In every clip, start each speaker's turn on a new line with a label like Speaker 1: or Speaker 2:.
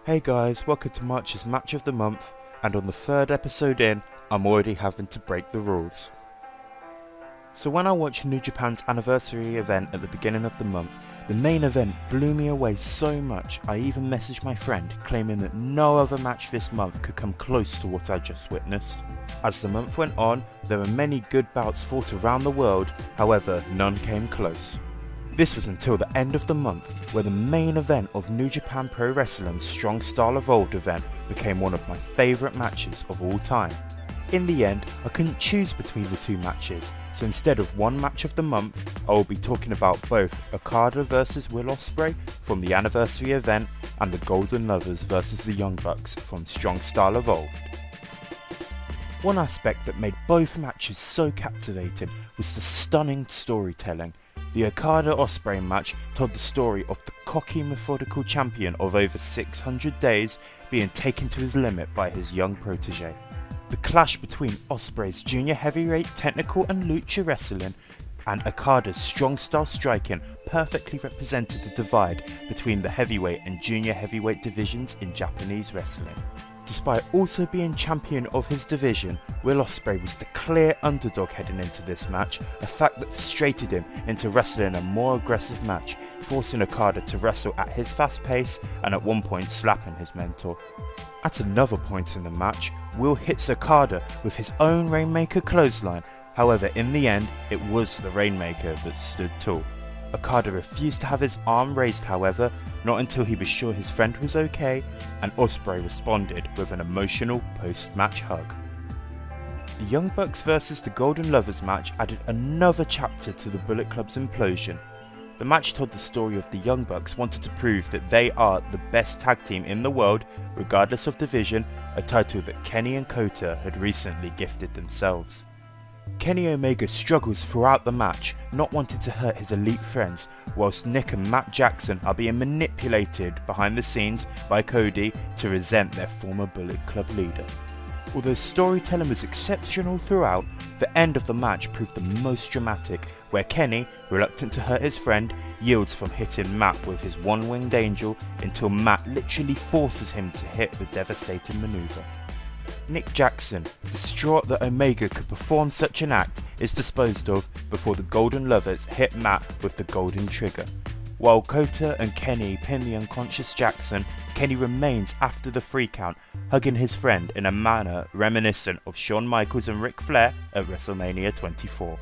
Speaker 1: Hey guys, welcome to March's Match of the Month, and on the third episode in, I'm already having to break the rules. So when I watched New Japan's anniversary event at the beginning of the month, the main event blew me away so much I even messaged my friend claiming that no other match this month could come close to what I just witnessed. As the month went on, there were many good bouts fought around the world, however none came close. This was until the end of the month, where the main event of New Japan Pro Wrestling's Strong Style Evolved event became one of my favourite matches of all time. In the end, I couldn't choose between the two matches, so instead of one match of the month, I will be talking about both Okada vs Will Ospreay from the anniversary event and the Golden Lovers vs the Young Bucks from Strong Style Evolved. One aspect that made both matches so captivating was the stunning storytelling. The Okada-Ospreay match told the story of the cocky, methodical champion of over 600 days being taken to his limit by his young protege. The clash between Ospreay's junior heavyweight technical and lucha wrestling and Okada's strong style striking perfectly represented the divide between the heavyweight and junior heavyweight divisions in Japanese wrestling. Despite also being champion of his division, Will Ospreay was the clear underdog heading into this match, a fact that frustrated him into wrestling a more aggressive match, forcing Okada to wrestle at his fast pace and at one point slapping his mentor. At another point in the match, Will hits Okada with his own Rainmaker clothesline, however in the end it was the Rainmaker that stood tall. Okada refused to have his arm raised however, not until he was sure his friend was okay, and Ospreay responded with an emotional post-match hug. The Young Bucks vs the Golden Lovers match added another chapter to the Bullet Club's implosion. The match told the story of the Young Bucks wanted to prove that they are the best tag team in the world, regardless of division, a title that Kenny and Kota had recently gifted themselves. Kenny Omega struggles throughout the match, not wanting to hurt his elite friends, whilst Nick and Matt Jackson are being manipulated behind the scenes by Cody to resent their former Bullet Club leader. Although storytelling was exceptional throughout, the end of the match proved the most dramatic, where Kenny, reluctant to hurt his friend, yields from hitting Matt with his one-winged angel until Matt literally forces him to hit the devastating maneuver. Nick Jackson, distraught that Omega could perform such an act, is disposed of before the Golden Lovers hit Matt with the Golden Trigger. While Kota and Kenny pin the unconscious Jackson, Kenny remains after the 3 count, hugging his friend in a manner reminiscent of Shawn Michaels and Ric Flair at WrestleMania 24.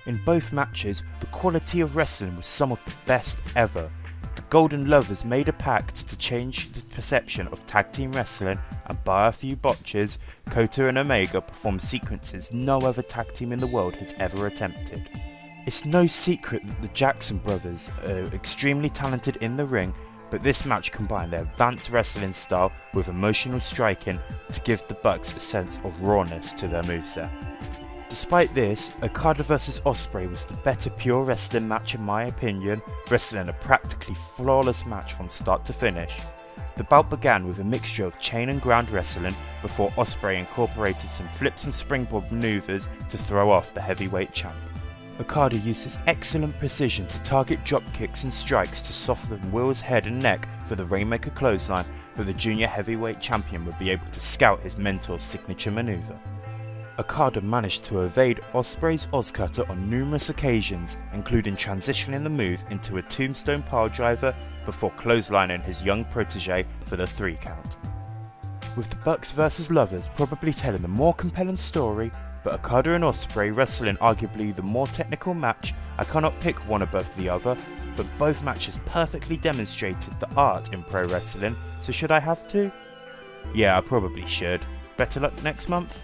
Speaker 1: In both matches, the quality of wrestling was some of the best ever. The Golden Lovers made a pact to change the perception of tag team wrestling, and by a few botches, Kota and Omega performed sequences no other tag team in the world has ever attempted. It's no secret that the Jackson brothers are extremely talented in the ring, but this match combined their advanced wrestling style with emotional striking to give the Bucks a sense of rawness to their moveset. Despite this, Okada vs Ospreay was the better pure wrestling match in my opinion, wrestling a practically flawless match from start to finish. The bout began with a mixture of chain and ground wrestling before Ospreay incorporated some flips and springboard maneuvers to throw off the heavyweight champ. Okada used his excellent precision to target drop kicks and strikes to soften Will's head and neck for the Rainmaker clothesline, but the junior heavyweight champion would be able to scout his mentor's signature maneuver. Okada managed to evade Ospreay's Ozcutter on numerous occasions, including transitioning the move into a tombstone piledriver before clotheslining his young protege for the 3 count. With the Bucks vs Lovers probably telling the more compelling story, but Okada and Ospreay wrestling arguably the more technical match, I cannot pick one above the other, but both matches perfectly demonstrated the art in pro wrestling, so should I have to? Yeah, I probably should. Better luck next month.